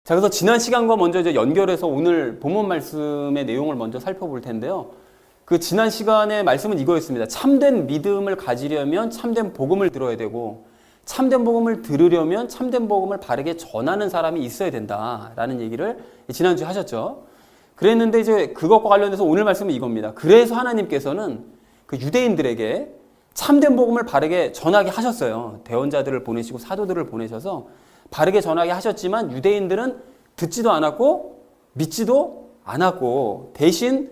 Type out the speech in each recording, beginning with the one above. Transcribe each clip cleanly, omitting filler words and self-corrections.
자, 그래서 지난 시간과 먼저 이제 연결해서 오늘 본문 말씀의 내용을 먼저 살펴볼 텐데요. 그 지난 시간의 말씀은 이거였습니다. 참된 믿음을 가지려면 참된 복음을 들어야 되고, 참된 복음을 들으려면 참된 복음을 바르게 전하는 사람이 있어야 된다라는 얘기를 지난주에 하셨죠. 그랬는데 이제 그것과 관련해서 오늘 말씀은 이겁니다. 그래서 하나님께서는 그 유대인들에게 참된 복음을 바르게 전하게 하셨어요. 대언자들을 보내시고 사도들을 보내셔서 바르게 전하게 하셨지만 유대인들은 듣지도 않았고 믿지도 않았고, 대신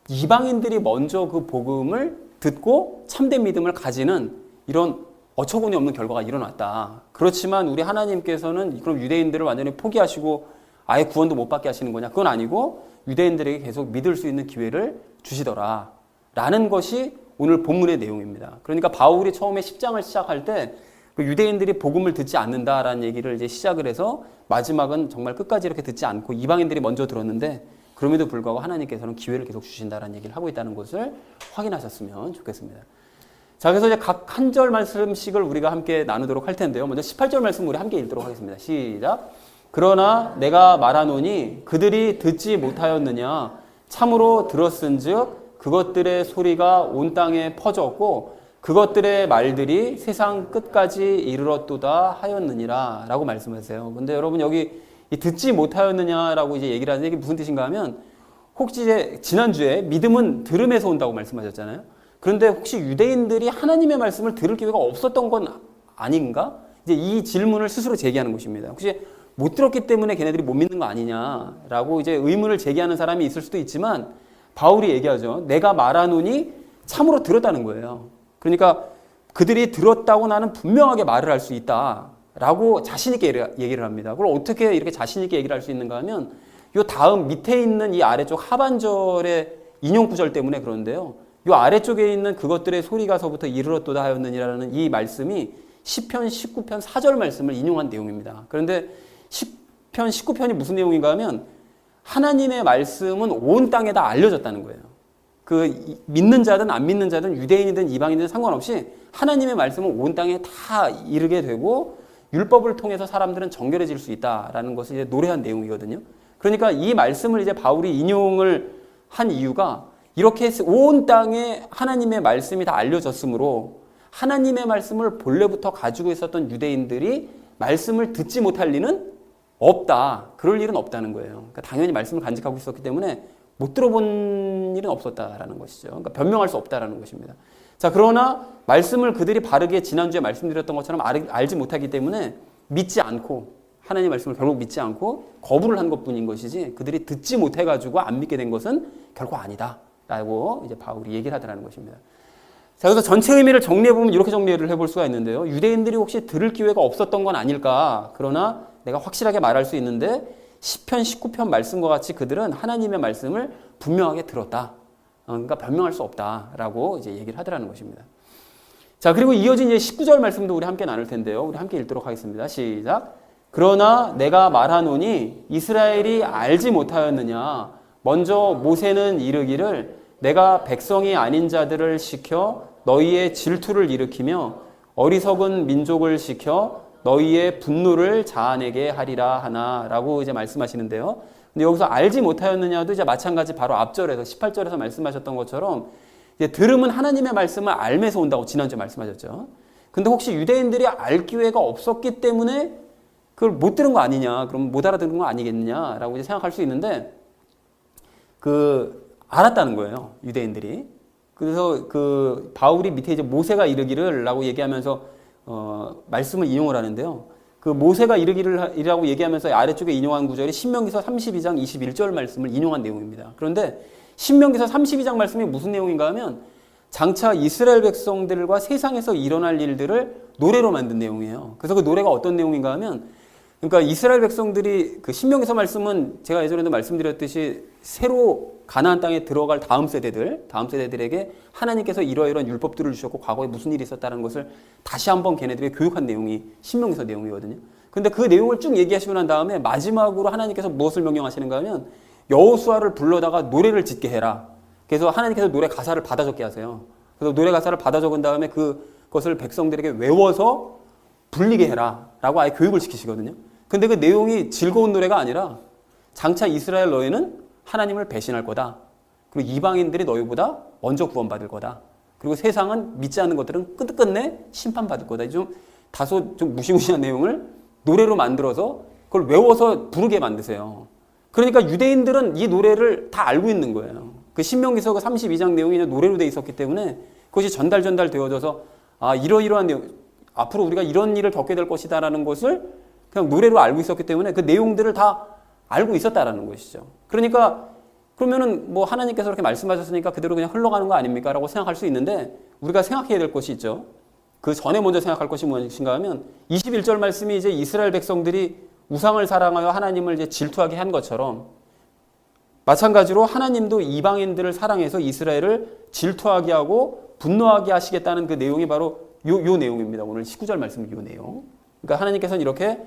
이방인들이 먼저 그 복음을 듣고 참된 믿음을 가지는 이런 어처구니 없는 결과가 일어났다. 그렇지만 우리 하나님께서는 그럼 유대인들을 완전히 포기하시고 아예 구원도 못 받게 하시는 거냐? 그건 아니고 유대인들에게 계속 믿을 수 있는 기회를 주시더라 라는 것이 오늘 본문의 내용입니다. 그러니까 바울이 처음에 10장을 시작할 때 그 유대인들이 복음을 듣지 않는다라는 얘기를 이제 시작을 해서 마지막은 정말 끝까지 이렇게 듣지 않고 이방인들이 먼저 들었는데, 그럼에도 불구하고 하나님께서는 기회를 계속 주신다라는 얘기를 하고 있다는 것을 확인하셨으면 좋겠습니다. 자, 그래서 이제 각 한 절 말씀씩을 우리가 함께 나누도록 할 텐데요. 먼저 18절 말씀 우리 함께 읽도록 하겠습니다. 시작. 그러나 내가 말하노니 그들이 듣지 못하였느냐? 참으로 들었은즉 그것들의 소리가 온 땅에 퍼졌고 그것들의 말들이 세상 끝까지 이르렀도다 하였느니라 라고 말씀하세요. 근데 여러분 여기 이 듣지 못하였느냐라고 이제 얘기를 하는데 이게 무슨 뜻인가 하면, 혹시 이제 지난주에 믿음은 들음에서 온다고 말씀하셨잖아요. 그런데 혹시 유대인들이 하나님의 말씀을 들을 기회가 없었던 건 아닌가? 이제 이 질문을 스스로 제기하는 것입니다. 혹시 못 들었기 때문에 걔네들이 못 믿는 거 아니냐라고 이제 의문을 제기하는 사람이 있을 수도 있지만, 바울이 얘기하죠. 내가 말하노니 참으로 들었다는 거예요. 그러니까 그들이 들었다고 나는 분명하게 말을 할 수 있다라고 자신 있게 얘기를 합니다. 그걸 어떻게 이렇게 자신 있게 얘기를 할 수 있는가 하면 요 다음 밑에 있는 이 아래쪽 하반절의 인용 구절 때문에 그런데요. 요 아래쪽에 있는 그것들의 소리가서부터 이르렀도다 하였느니라는 이 말씀이 시편 19편 4절 말씀을 인용한 내용입니다. 그런데 시편 19편이 무슨 내용인가 하면 하나님의 말씀은 온 땅에 다 알려졌다는 거예요. 그 믿는 자든 안 믿는 자든 유대인이든 이방인이든 상관없이 하나님의 말씀은 온 땅에 다 이르게 되고 율법을 통해서 사람들은 정결해질 수 있다라는 것을 이제 노래한 내용이거든요. 그러니까 이 말씀을 이제 바울이 인용을 한 이유가, 이렇게 온 땅에 하나님의 말씀이 다 알려졌으므로 하나님의 말씀을 본래부터 가지고 있었던 유대인들이 말씀을 듣지 못할 리는 없다. 그럴 일은 없다는 거예요. 그러니까 당연히 말씀을 간직하고 있었기 때문에 못 들어본 일은 없었다라는 것이죠. 그러니까 변명할 수 없다라는 것입니다. 자, 그러나 말씀을 그들이 바르게 지난주에 말씀드렸던 것처럼 알지 못하기 때문에 믿지 않고, 하나님의 말씀을 결국 믿지 않고 거부를 한 것뿐인 것이지 그들이 듣지 못해가지고 안 믿게 된 것은 결코 아니다라고 이제 바울이 얘기를 하더라는 것입니다. 자, 그래서 전체 의미를 정리해보면 이렇게 정리를 해볼 수가 있는데요. 유대인들이 혹시 들을 기회가 없었던 건 아닐까? 그러나 내가 확실하게 말할 수 있는데 시편 19편 말씀과 같이 그들은 하나님의 말씀을 분명하게 들었다. 그러니까 변명할 수 없다라고 이제 얘기를 하더라는 것입니다. 자, 그리고 이어진 이제 19절 말씀도 우리 함께 나눌 텐데요. 우리 함께 읽도록 하겠습니다. 시작. 그러나 내가 말하노니 이스라엘이 알지 못하였느냐? 먼저 모세는 이르기를 내가 백성이 아닌 자들을 시켜 너희의 질투를 일으키며 어리석은 민족을 시켜 너희의 분노를 자아내게 하리라 하나라고 이제 말씀하시는데요. 근데 여기서 알지 못하였느냐도 이제 마찬가지 바로 앞절에서 18절에서 말씀하셨던 것처럼 이제 들음은 하나님의 말씀을 알면서 온다고 지난주에 말씀하셨죠. 근데 혹시 유대인들이 알 기회가 없었기 때문에 그걸 못 들은 거 아니냐, 그럼 못 알아듣는 거 아니겠느냐라고 이제 생각할 수 있는데, 알았다는 거예요, 유대인들이. 그래서 그 바울이 밑에 이제 모세가 이르기를라고 얘기하면서 말씀을 인용을 하는데요. 그 모세가 이르기를이라고 얘기하면서 아래쪽에 인용한 구절이 신명기서 32장 21절 말씀을 인용한 내용입니다. 그런데 신명기서 32장 말씀이 무슨 내용인가 하면 장차 이스라엘 백성들과 세상에서 일어날 일들을 노래로 만든 내용이에요. 그래서 그 노래가 어떤 내용인가 하면, 그러니까 이스라엘 백성들이 그 신명기서 말씀은 제가 예전에도 말씀드렸듯이 새로 가나안 땅에 들어갈 다음 세대들에게 하나님께서 이러이러한 율법들을 주셨고 과거에 무슨 일이 있었다는 것을 다시 한번 걔네들에게 교육한 내용이 신명기서 내용이거든요. 근데 그 내용을 쭉 얘기하시고 난 다음에 마지막으로 하나님께서 무엇을 명령하시는가 하면 여호수아를 불러다가 노래를 짓게 해라. 그래서 하나님께서 노래 가사를 받아 적게 하세요. 그래서 노래 가사를 받아 적은 다음에 그것을 백성들에게 외워서 불리게 해라 라고 아예 교육을 시키시거든요. 근데 그 내용이 즐거운 노래가 아니라 장차 이스라엘 너희는 하나님을 배신할 거다. 그리고 이방인들이 너희보다 먼저 구원받을 거다. 그리고 세상은 믿지 않는 것들은 끝끝내 심판받을 거다. 좀 다소 좀 무시무시한 내용을 노래로 만들어서 그걸 외워서 부르게 만드세요. 그러니까 유대인들은 이 노래를 다 알고 있는 거예요. 그 신명기서 32장 내용이 노래로 돼 있었기 때문에 그것이 전달되어져서 아, 이러이러한 내용, 앞으로 우리가 이런 일을 겪게 될 것이다라는 것을 그냥 노래로 알고 있었기 때문에 그 내용들을 다 알고 있었다라는 것이죠. 그러니까 그러면은 뭐 하나님께서 그렇게 말씀하셨으니까 그대로 그냥 흘러가는 거 아닙니까? 라고 생각할 수 있는데 우리가 생각해야 될 것이 있죠. 그 전에 먼저 생각할 것이 무엇인가 하면 21절 말씀이 이제 이스라엘 백성들이 우상을 사랑하여 하나님을 이제 질투하게 한 것처럼 마찬가지로 하나님도 이방인들을 사랑해서 이스라엘을 질투하게 하고 분노하게 하시겠다는 그 내용이 바로 요 내용입니다. 오늘 19절 말씀 요 내용. 그러니까 하나님께서는 이렇게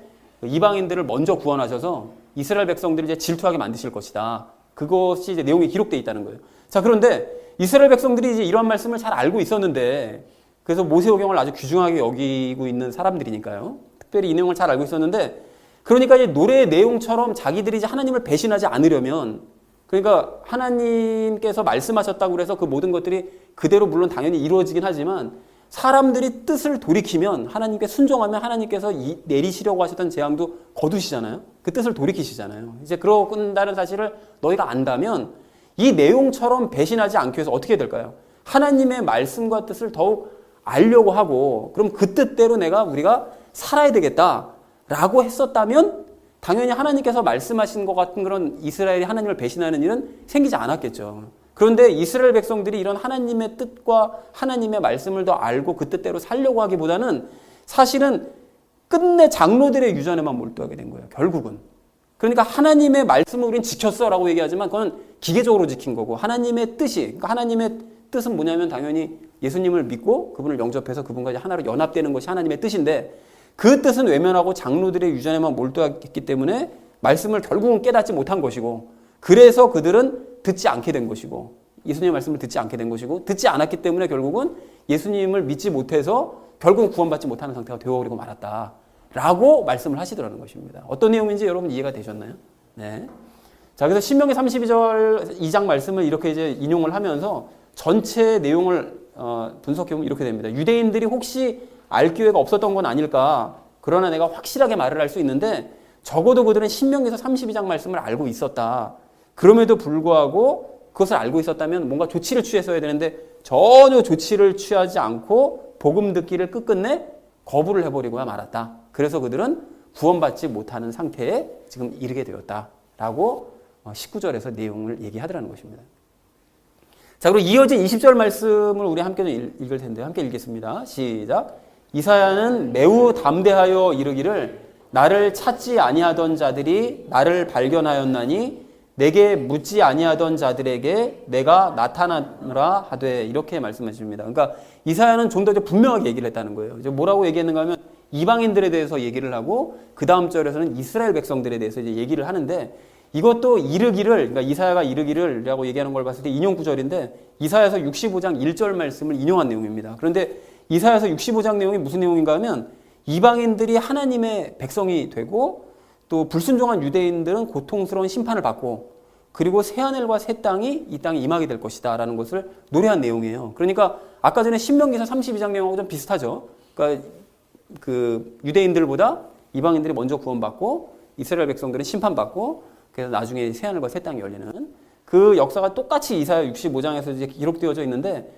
이방인들을 먼저 구원하셔서 이스라엘 백성들을 이제 질투하게 만드실 것이다. 그것이 이제 내용이 기록되어 있다는 거예요. 자, 그런데 이스라엘 백성들이 이제 이런 말씀을 잘 알고 있었는데 그래서 모세오경을 아주 귀중하게 여기고 있는 사람들이니까요. 특별히 이 내용을 잘 알고 있었는데 그러니까 이제 노래의 내용처럼 자기들이 이제 하나님을 배신하지 않으려면 그러니까 하나님께서 말씀하셨다고 해서 그 모든 것들이 그대로 물론 당연히 이루어지긴 하지만 사람들이 뜻을 돌이키면 하나님께 순종하면 하나님께서 내리시려고 하셨던 재앙도 거두시잖아요. 그 뜻을 돌이키시잖아요. 이제 그런다는 사실을 너희가 안다면 이 내용처럼 배신하지 않기 위해서 어떻게 될까요? 하나님의 말씀과 뜻을 더욱 알려고 하고 그럼 그 뜻대로 우리가 살아야 되겠다라고 했었다면 당연히 하나님께서 말씀하신 것 같은 그런 이스라엘이 하나님을 배신하는 일은 생기지 않았겠죠. 그런데 이스라엘 백성들이 이런 하나님의 뜻과 하나님의 말씀을 더 알고 그 뜻대로 살려고 하기보다는 사실은 끝내 장로들의 유전에만 몰두하게 된 거예요. 결국은. 그러니까 하나님의 말씀을 우린 지켰어라고 얘기하지만 그건 기계적으로 지킨 거고 하나님의 뜻이 그러니까 하나님의 뜻은 뭐냐면 당연히 예수님을 믿고 그분을 영접해서 그분과 이제 하나로 연합되는 것이 하나님의 뜻인데 그 뜻은 외면하고 장로들의 유전에만 몰두했기 때문에 말씀을 결국은 깨닫지 못한 것이고 그래서 그들은 듣지 않게 된 것이고 예수님의 말씀을 듣지 않게 된 것이고 듣지 않았기 때문에 결국은 예수님을 믿지 못해서 결국은 구원받지 못하는 상태가 되어버리고 말았다라고 말씀을 하시더라는 것입니다. 어떤 내용인지 여러분 이해가 되셨나요? 네. 자, 그래서 신명기 32절 2장 말씀을 이렇게 이제 인용을 하면서 전체 내용을 분석해보면 이렇게 됩니다. 유대인들이 혹시 알 기회가 없었던 건 아닐까? 그러나 내가 확실하게 말을 할 수 있는데 적어도 그들은 신명기서 32장 말씀을 알고 있었다. 그럼에도 불구하고 그것을 알고 있었다면 뭔가 조치를 취했어야 되는데 전혀 조치를 취하지 않고 복음 듣기를 끝끝내 거부를 해버리고야 말았다. 그래서 그들은 구원받지 못하는 상태에 지금 이르게 되었다라고 19절에서 내용을 얘기하더라는 것입니다. 자, 그리고 이어진 20절 말씀을 우리 함께 읽을 텐데요. 함께 읽겠습니다. 시작. 이사야는 매우 담대하여 이르기를 나를 찾지 아니하던 자들이 나를 발견하였나니 내게 묻지 아니하던 자들에게 내가 나타나느라 하되 이렇게 말씀하십니다. 그러니까 이사야는 좀 더 분명하게 얘기를 했다는 거예요. 이제 뭐라고 얘기했는가 하면 이방인들에 대해서 얘기를 하고 그 다음 절에서는 이스라엘 백성들에 대해서 이제 얘기를 하는데 이것도 이르기를 그러니까 이사야가 이르기를이라고 얘기하는 걸 봤을 때 인용 구절인데 이사야서 65장 1절 말씀을 인용한 내용입니다. 그런데 이사야서 65장 내용이 무슨 내용인가 하면 이방인들이 하나님의 백성이 되고 또 불순종한 유대인들은 고통스러운 심판을 받고 그리고 새하늘과 새 땅이 이 땅에 임하게 될 것이다 라는 것을 노래한 내용이에요. 그러니까 아까 전에 신명기서 32장 내용하고 좀 비슷하죠. 그러니까 그 유대인들보다 이방인들이 먼저 구원받고 이스라엘 백성들은 심판받고 그래서 나중에 새하늘과 새 땅이 열리는 그 역사가 똑같이 이사야 65장에서 이제 기록되어져 있는데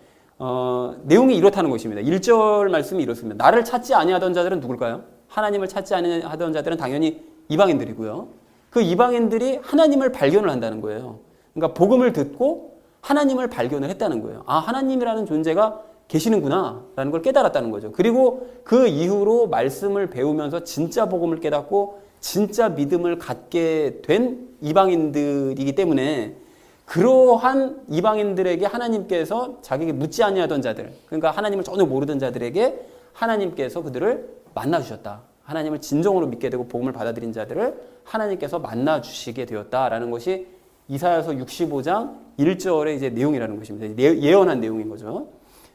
내용이 이렇다는 것입니다. 1절 말씀이 이렇습니다. 나를 찾지 아니하던 자들은 누굴까요? 하나님을 찾지 아니하던 자들은 당연히 이방인들이고요. 그 이방인들이 하나님을 발견을 한다는 거예요. 그러니까 복음을 듣고 하나님을 발견을 했다는 거예요. 아, 하나님이라는 존재가 계시는구나 라는 걸 깨달았다는 거죠. 그리고 그 이후로 말씀을 배우면서 진짜 복음을 깨닫고 진짜 믿음을 갖게 된 이방인들이기 때문에 그러한 이방인들에게 하나님께서 자기에게 묻지 아니하던 자들 그러니까 하나님을 전혀 모르던 자들에게 하나님께서 그들을 만나주셨다. 하나님을 진정으로 믿게 되고 복음을 받아들인 자들을 하나님께서 만나주시게 되었다라는 것이 이사야서 65장 1절의 이제 내용이라는 것입니다. 예언한 내용인 거죠.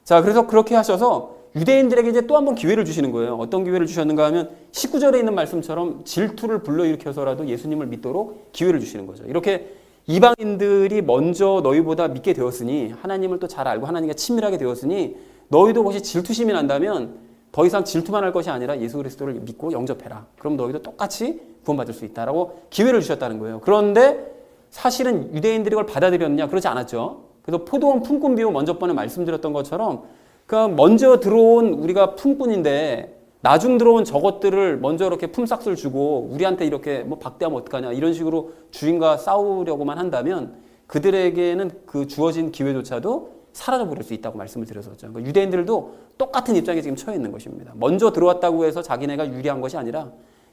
자, 그래서 그렇게 하셔서 유대인들에게 이제 또 한 번 기회를 주시는 거예요. 어떤 기회를 주셨는가 하면 19절에 있는 말씀처럼 질투를 불러일으켜서라도 예수님을 믿도록 기회를 주시는 거죠. 이렇게 이방인들이 먼저 너희보다 믿게 되었으니, 하나님을 또 잘 알고 하나님과 친밀하게 되었으니 너희도 혹시 질투심이 난다면 더 이상 질투만 할 것이 아니라 예수 그리스도를 믿고 영접해라. 그럼 너희도 똑같이 구원받을 수 있다라고 기회를 주셨다는 거예요. 그런데 사실은 유대인들이 그걸 받아들였느냐? 그렇지 않았죠. 그래서 포도원 품꾼 비유 먼저 번에 말씀드렸던 것처럼, 그러니까 먼저 들어온 우리가 품꾼인데 나중 들어온 저것들을 먼저 이렇게 품삯을 주고 우리한테 이렇게 뭐 박대하면 어떡하냐 이런 식으로 주인과 싸우려고만 한다면 그들에게는 그 주어진 기회조차도 사라져버릴 수 있다고 말씀을 드렸었죠. 그러니까 유대인들도 똑같은 입장에 지금 처해 있는 것입니다. 먼저 들어왔다고 해서 자기네가 유리한 것이 아니라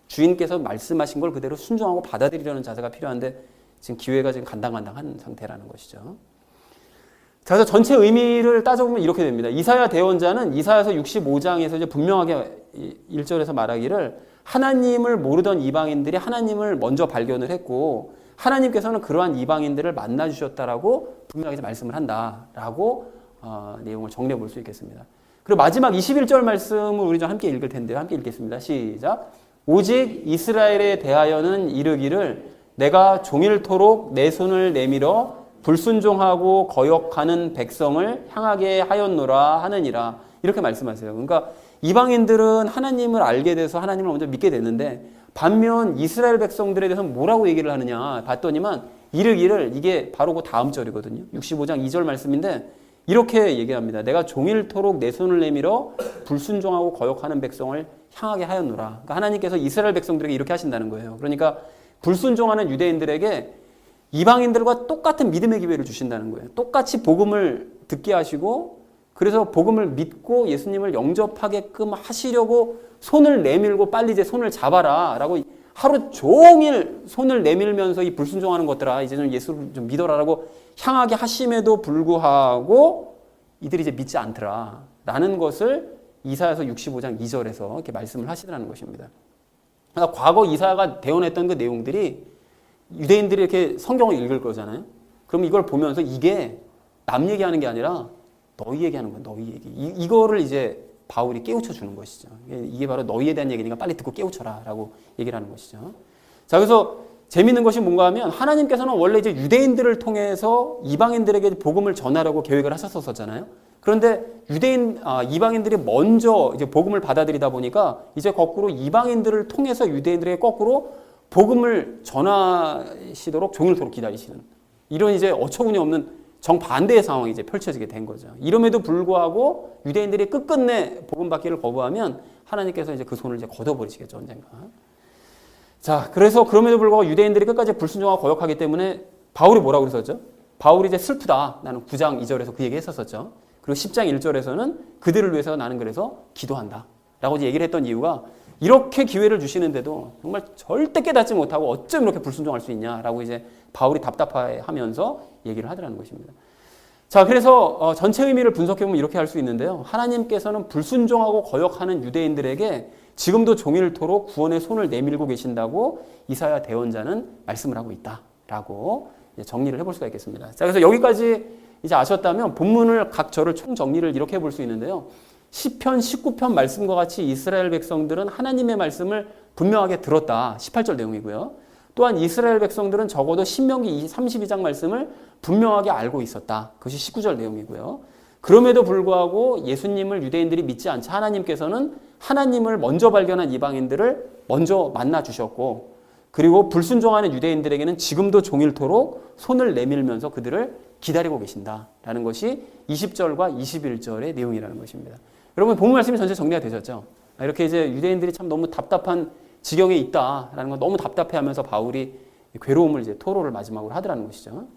주인께서 말씀하신 걸 그대로 순종하고 받아들이려는 자세가 필요한데 지금 기회가 지금 간당간당한 상태라는 것이죠. 자, 그래서 전체 의미를 따져보면 이렇게 됩니다. 이사야 대언자는 이사야서 65장에서 이제 분명하게 1절에서 말하기를 하나님을 모르던 이방인들이 하나님을 먼저 발견을 했고 하나님께서는 그러한 이방인들을 만나주셨다라고 분명하게 말씀을 한다라고 내용을 정리해 볼 수 있겠습니다. 그리고 마지막 21절 말씀을 우리 좀 함께 읽을 텐데요. 함께 읽겠습니다. 시작. 오직 이스라엘에 대하여는 이르기를 내가 종일토록 내 손을 내밀어 불순종하고 거역하는 백성을 향하게 하였노라 하느니라. 이렇게 말씀하세요. 그러니까 이방인들은 하나님을 알게 돼서 하나님을 먼저 믿게 됐는데 반면 이스라엘 백성들에 대해서는 뭐라고 얘기를 하느냐 봤더니만 이르기를, 이게 바로 그 다음 절이거든요. 65장 2절 말씀인데 이렇게 얘기합니다. 내가 종일토록 내 손을 내밀어 불순종하고 거역하는 백성을 향하게 하였노라. 그러니까 하나님께서 이스라엘 백성들에게 이렇게 하신다는 거예요. 그러니까 불순종하는 유대인들에게 이방인들과 똑같은 믿음의 기회를 주신다는 거예요. 똑같이 복음을 듣게 하시고 그래서 복음을 믿고 예수님을 영접하게끔 하시려고 손을 내밀고 빨리 이제 손을 잡아라 라고 하루 종일 손을 내밀면서 이 불순종하는 것들아 이제 좀 예수를 좀 믿어라라고 향하게 하심에도 불구하고 이들이 이제 믿지 않더라 라는 것을 이사야서 65장 2절에서 이렇게 말씀을 하시더라는 것입니다. 그러니까 과거 이사야가 대언했던 그 내용들이 유대인들이 이렇게 성경을 읽을 거잖아요. 그럼 이걸 보면서 이게 남 얘기하는 게 아니라 너희 얘기하는 거야. 너희 얘기. 이거를 이제 바울이 깨우쳐 주는 것이죠. 이게 바로 너희에 대한 얘기니까 빨리 듣고 깨우쳐라 라고 얘기를 하는 것이죠. 자, 그래서 재밌는 것이 뭔가 하면 하나님께서는 원래 이제 유대인들을 통해서 이방인들에게 복음을 전하려고 계획을 하셨었잖아요. 그런데 이방인들이 먼저 이제 복음을 받아들이다 보니까 이제 거꾸로 이방인들을 통해서 유대인들에게 거꾸로 복음을 전하시도록 종일토록 기다리시는 이런 이제 어처구니 없는 정반대의 상황이 이제 펼쳐지게 된 거죠. 이름에도 불구하고 유대인들이 끝끝내 복음 받기를 거부하면 하나님께서 이제 그 손을 이제 걷어버리시겠죠, 언젠가. 자, 그래서 그럼에도 불구하고 유대인들이 끝까지 불순종하고 거역하기 때문에 바울이 뭐라고 그랬었죠? 바울이 이제 슬프다. 나는 9장 2절에서 그 얘기 했었었죠. 그리고 10장 1절에서는 그들을 위해서 나는 그래서 기도한다. 라고 이제 얘기를 했던 이유가 이렇게 기회를 주시는데도 정말 절대 깨닫지 못하고 어쩜 이렇게 불순종할 수 있냐라고 이제 바울이 답답해하면서 얘기를 하더라는 것입니다. 자, 그래서 전체 의미를 분석해보면 이렇게 할 수 있는데요. 하나님께서는 불순종하고 거역하는 유대인들에게 지금도 종일토록 구원의 손을 내밀고 계신다고 이사야 대언자는 말씀을 하고 있다라고 정리를 해볼 수가 있겠습니다. 자, 그래서 여기까지 이제 아셨다면 본문을 각 절을 총 정리를 이렇게 해볼 수 있는데요. 시편 19편 말씀과 같이 이스라엘 백성들은 하나님의 말씀을 분명하게 들었다. 18절 내용이고요. 또한 이스라엘 백성들은 적어도 신명기 32장 말씀을 분명하게 알고 있었다. 그것이 19절 내용이고요. 그럼에도 불구하고 예수님을 유대인들이 믿지 않자 하나님께서는 하나님을 먼저 발견한 이방인들을 먼저 만나 주셨고 그리고 불순종하는 유대인들에게는 지금도 종일토록 손을 내밀면서 그들을 기다리고 계신다라는 것이 20절과 21절의 내용이라는 것입니다. 여러분 본문 말씀이 전체 정리가 되셨죠? 이렇게 이제 유대인들이 참 너무 답답한 지경에 있다라는 걸 너무 답답해하면서 바울이 괴로움을 이제 토로를 마지막으로 하더라는 것이죠.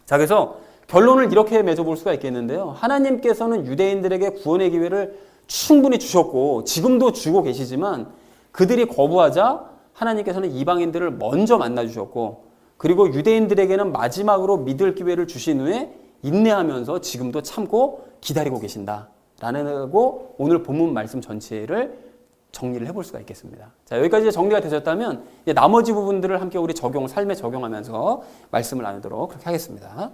자, 그래서 결론을 이렇게 맺어볼 수가 있겠는데요. 하나님께서는 유대인들에게 구원의 기회를 충분히 주셨고 지금도 주고 계시지만 그들이 거부하자 하나님께서는 이방인들을 먼저 만나 주셨고 그리고 유대인들에게는 마지막으로 믿을 기회를 주신 후에 인내하면서 지금도 참고 기다리고 계신다라고 오늘 본문 말씀 전체를 정리를 해볼 수가 있겠습니다. 자, 여기까지 정리가 되셨다면 이제 나머지 부분들을 함께 우리 삶에 적용하면서 말씀을 나누도록 그렇게 하겠습니다.